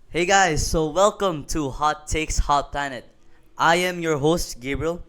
Hey guys, so welcome to Hot Takes Hot Planet. I am your host Gabriel,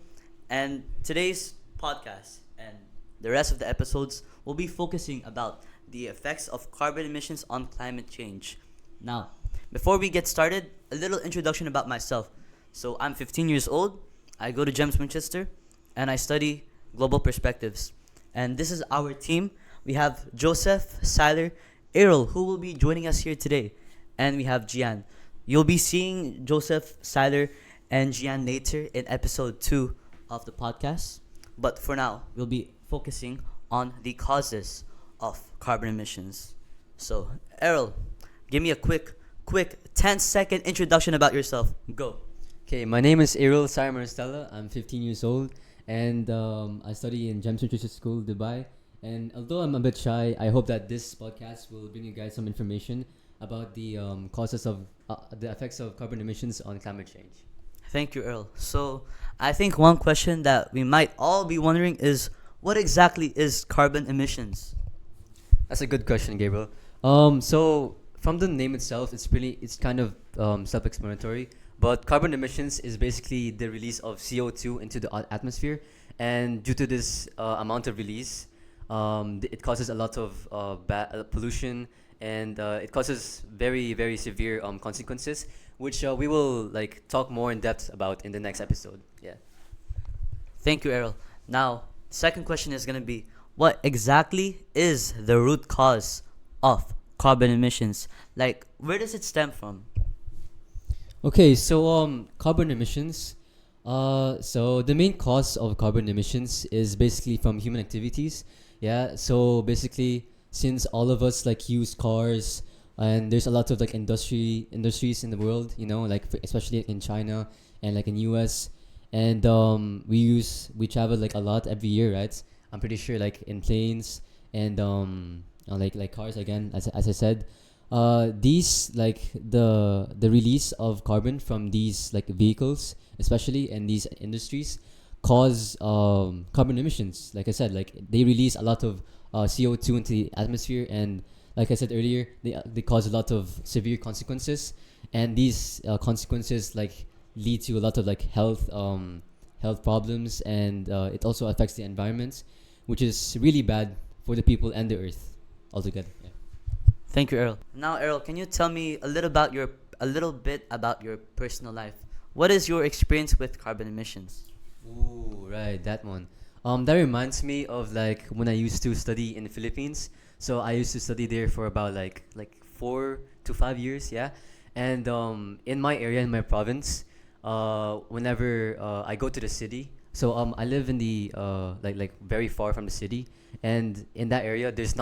and today's podcast and the rest of the episodes will be focusing about the effects of carbon emissions on climate change. Now, before we get started, a little introduction about myself. So, I'm 15 years old. I go to GEMS Winchester, and I study global perspectives. And this is our team. We have Joseph, Siler, Aeryl, who will be joining us here today, and we have Gian. You'll be seeing Joseph, Siler, and Gian later in episode 2 of the podcast. But for now, we'll be focusing on the causes of carbon emissions. So, Aeryl, give me a quick 10-second introduction about yourself. Go. Okay, my name is Aeryl Maristella. I'm 15 years old, and I study in James Literature School, Dubai. And although I'm a bit shy, I hope that this podcast will bring you guys some information about the causes of the effects of carbon emissions on climate change. Thank you, Earl. So, I think one question that we might all be wondering is what exactly is carbon emissions? That's a good question, Gabriel. So from the name itself, it's kind of self-explanatory. But carbon emissions is basically the release of CO2 into the atmosphere, and due to this amount of release, it causes a lot of pollution, and it causes very very severe consequences, which we will like talk more in depth about in the next episode. Yeah. Thank you, Errol. Now, second question is going to be what exactly is the root cause of carbon emissions? Like, where does it stem from? Okay, so carbon emissions. So the main cause of carbon emissions is basically from human activities. Yeah. So basically, since all of us like use cars, and there's a lot of like industries in the world, like especially in China and like in US, and we travel like a lot every year, right? I'm pretty sure like in planes and like cars again, as I said. These like the release of carbon from these like vehicles, especially in these industries, cause carbon emissions. Like I said, like they release a lot of CO2 into the atmosphere, and like I said earlier, they cause a lot of severe consequences, and these consequences like lead to a lot of like health problems, and it also affects the environment, which is really bad for the people and the earth altogether. Yeah. Thank you, Errol. Now, Errol, can you tell me a little bit about your personal life? What is your experience with carbon emissions? Ooh, right, that one. That reminds me of like when I used to study in the Philippines. So I used to study there for about like 4 to 5 years, yeah. And in my area, in my province, whenever I go to the city, so I live in the like very far from the city, and in that area, there's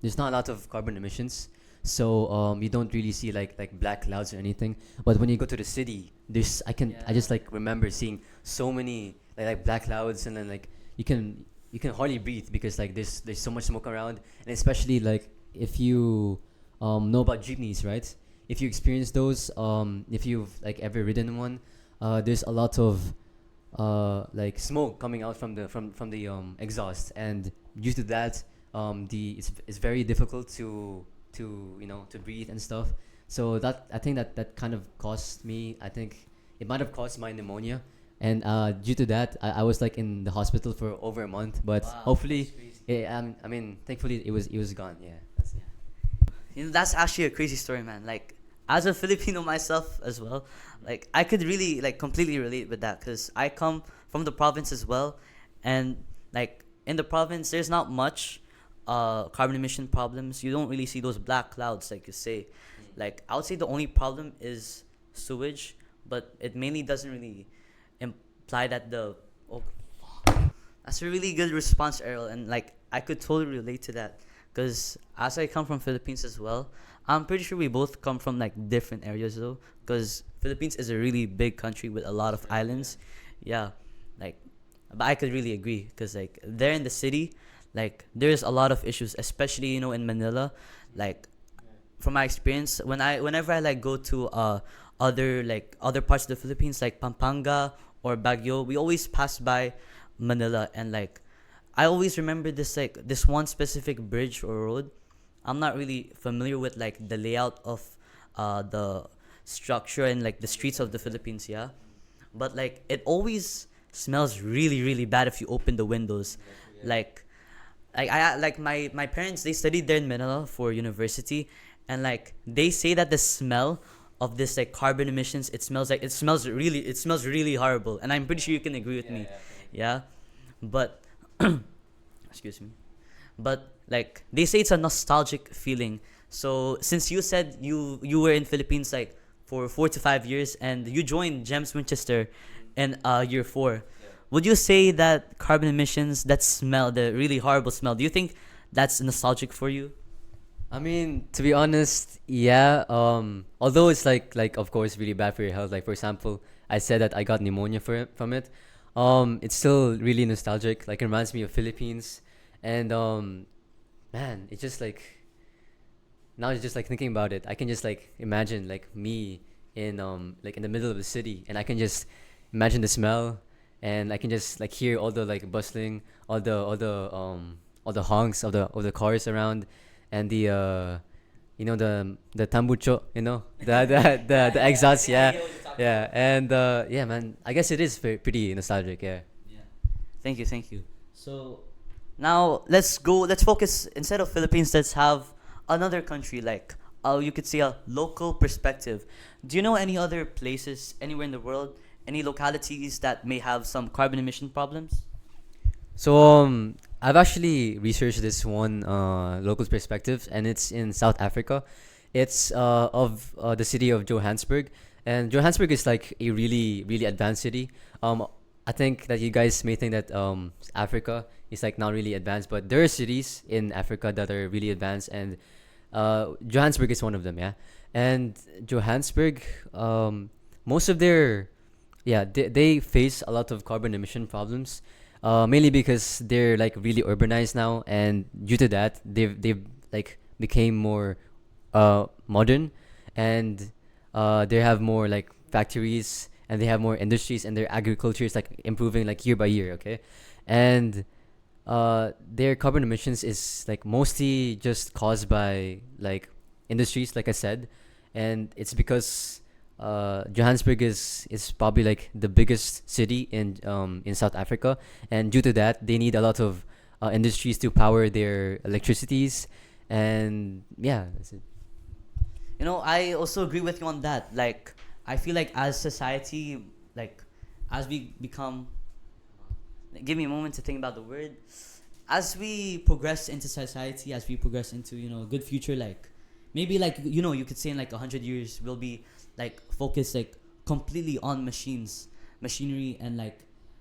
there's not a lot of carbon emissions. So you don't really see like black clouds or anything. But when you go to the city, I just like remember seeing so many like black clouds, and then like you can hardly breathe because like there's so much smoke around, and especially like if you know about jeepneys, right? If you experience those, if you've like ever ridden one, there's a lot of like smoke coming out from the exhaust, and due to that, it's very difficult to to breathe and stuff. So that I think that kind of cost me. I think it might have caused my pneumonia, and due to that, I was like in the hospital for over a month. But Wow, hopefully, that's crazy. I mean, thankfully it was gone. Yeah. That's actually a crazy story, man. Like, as a Filipino myself as well, like I could really like completely relate with that because I come from the province as well, and like in the province, there's not much carbon emission problems. You don't really see those black clouds, like you say. Like I would say the only problem is sewage, but it mainly doesn't really imply that the. Oh, that's a really good response, Errol, and like I could totally relate to that, because as I come from Philippines as well, I'm pretty sure we both come from like different areas though, because Philippines is a really big country with a lot of islands. Yeah, like, but I could really agree because like there in the city, like there's a lot of issues, especially in Manila, like from my experience whenever I like go to other parts of the Philippines like Pampanga or Baguio, we always pass by Manila, and like I always remember this one specific bridge or road. I'm not really familiar with like the layout of the structure and like the streets of the Philippines, yeah. But like it always smells really really bad if you open the windows. Like my parents, they studied there in Manila for university, and like they say that the smell of this like carbon emissions, it smells really horrible, and I'm pretty sure you can agree with me. Yeah, but excuse me, but like they say it's a nostalgic feeling. So since you said you were in Philippines like for 4 to 5 years and you joined Gems Winchester in year 4, would you say that carbon emissions, that smell, the really horrible smell, do you think that's nostalgic for you? I mean, to be honest, yeah. Although it's like of course really bad for your health. Like for example, I said that I got pneumonia from it. It's still really nostalgic. Like it reminds me of Philippines, and man, it's just like now it's just like thinking about it. I can just like imagine like me in like in the middle of the city, and I can just imagine the smell, and I can just like hear all the like bustling, all the honks of the cars around, and the the tambucho, the exhausts, yeah, yeah, and yeah, man, I guess it is pretty nostalgic, yeah. Yeah. Thank you. So now let's focus, instead of Philippines, let's have another country, like you could say a local perspective. Do you know any other places anywhere in the world, any localities that may have some carbon emission problems? So I've actually researched this one local perspective, and it's in South Africa. It's of the city of Johannesburg, and Johannesburg is like a really really advanced city. I think that you guys may think that Africa is like not really advanced, but there are cities in Africa that are really advanced, and Johannesburg is one of them. Yeah, and Johannesburg, most of their yeah they face a lot of carbon emission problems, mainly because they're like really urbanized now, and due to that they've like became more modern, and they have more like factories, and they have more industries, and their agriculture is like improving like year by year. Okay, and their carbon emissions is like mostly just caused by like industries, like I said, and it's because Johannesburg is probably like the biggest city in South Africa, and due to that, they need a lot of industries to power their electricities, and yeah, that's it. I also agree with you on that. Like, I feel like as society, like, as we become, give me a moment to think about the word. As we progress into society, as we progress into, a good future, like, maybe like, you could say in like 100 years, we'll be like focused like completely on machinery, and like,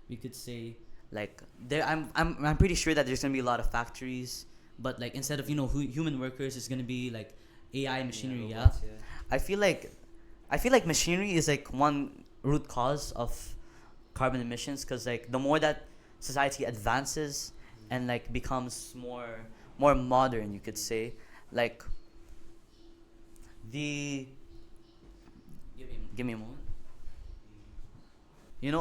we could say like I'm pretty sure that there's gonna be a lot of factories, but like instead of human workers, it's gonna be like AI machinery. Yeah, Robots, yeah. I feel like I feel like machinery is like one root cause of carbon emissions, because like the more that society advances and like becomes more modern, you could say, like the give me a moment.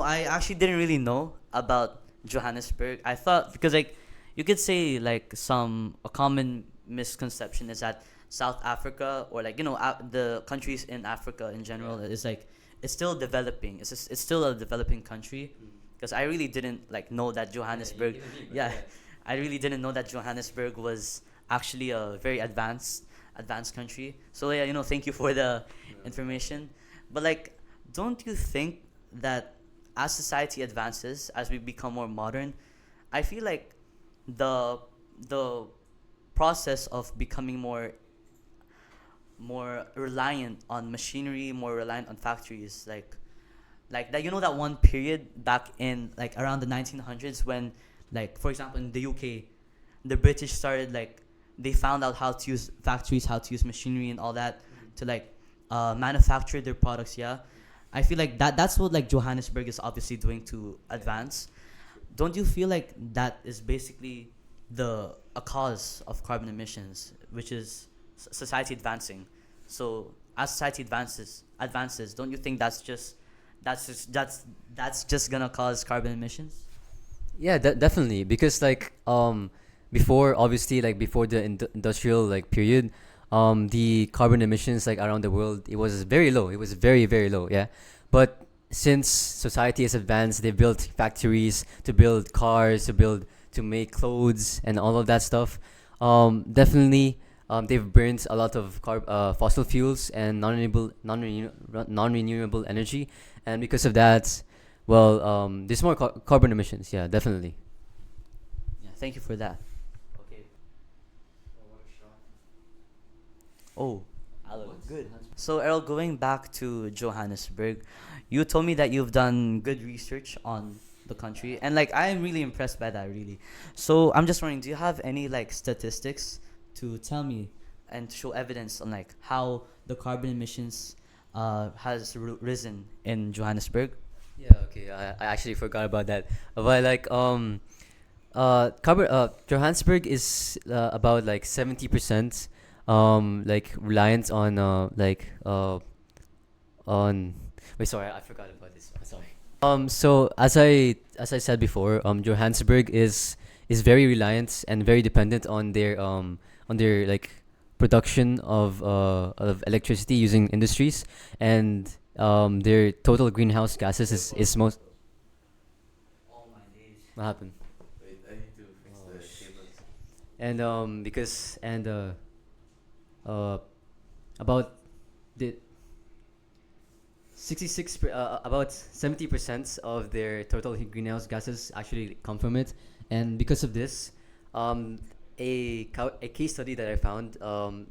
I actually didn't really know about Johannesburg. I thought, because like you could say like a common misconception is that South Africa, or like the countries in Africa in general, is like it's still developing. It's still a developing country, because I really didn't like know that Johannesburg. Yeah, I really didn't know that Johannesburg was actually a very advanced country. So yeah, thank you for the information. But like, don't you think that as society advances, as we become more modern, I feel like the the process of becoming more reliant on machinery, more reliant on factories, like that, that one period back in like around the 1900s, when, like, for example, in the UK, the British started, like, they found out how to use factories, how to use machinery and all that to like manufacture their products. Yeah, I feel like that's what like Johannesburg is obviously doing to advance. Don't you feel like that is basically a cause of carbon emissions, which is society advancing? So as society advances, don't you think that's just gonna cause carbon emissions? Yeah, definitely. Because like before, obviously, like before the industrial like period, the carbon emissions like around the world, it was very low. It was very low. Yeah, but since society has advanced, they built factories to build cars, to make clothes and all of that stuff. Definitely, they've burned a lot of fossil fuels and non-renewable energy, and because of that, well, there's more carbon emissions. Yeah, definitely. Yeah, thank you for that. Oh, good. So, Errol, going back to Johannesburg, you told me that you've done good research on the country, and like I am really impressed by that, really. So, I'm just wondering, do you have any like statistics to tell me and to show evidence on like how the carbon emissions has risen in Johannesburg? Yeah, okay. I actually forgot about that. But like Johannesburg is about like 70% like reliant on on wait, sorry, I forgot about this. I'm sorry. So as I said before, Johannesburg is very reliant and very dependent on their like production of electricity using industries, and their total greenhouse gases is most. What happened? And because and uh about the about 70% of their total greenhouse gases actually come from it, and because of this, um, a case study that I found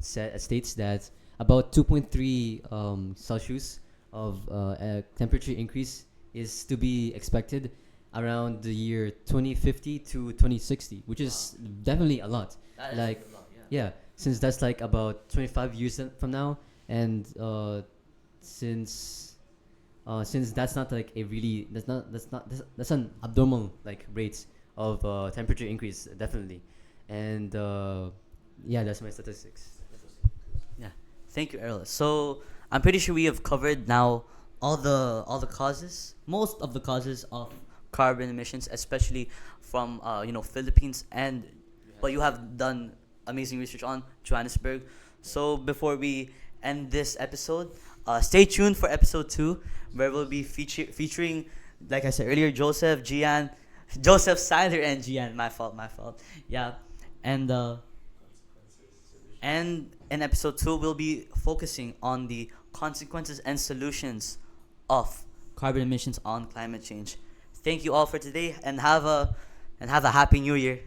states that about 2.3 Celsius of a temperature increase is to be expected around the year 2050 to 2060, which is definitely a lot. That is Like, a lot, yeah. yeah, since that's like about 25 years from now, and since since that's not like a really that's an abnormal like rate of temperature increase, definitely. And yeah, that's my statistics. Yeah, thank you, Erla. So I'm pretty sure we have covered now all the causes, most of the causes of carbon emissions, especially from Philippines, and but you have done amazing research on Johannesburg. So before we end this episode, stay tuned for episode 2, where we'll be featuring, like I said earlier, Joseph, Gian, Joseph, Siler, and Gian. My fault, my fault. Yeah, and in episode 2, we'll be focusing on the consequences and solutions of carbon emissions on climate change. Thank you all for today, and have a happy new year.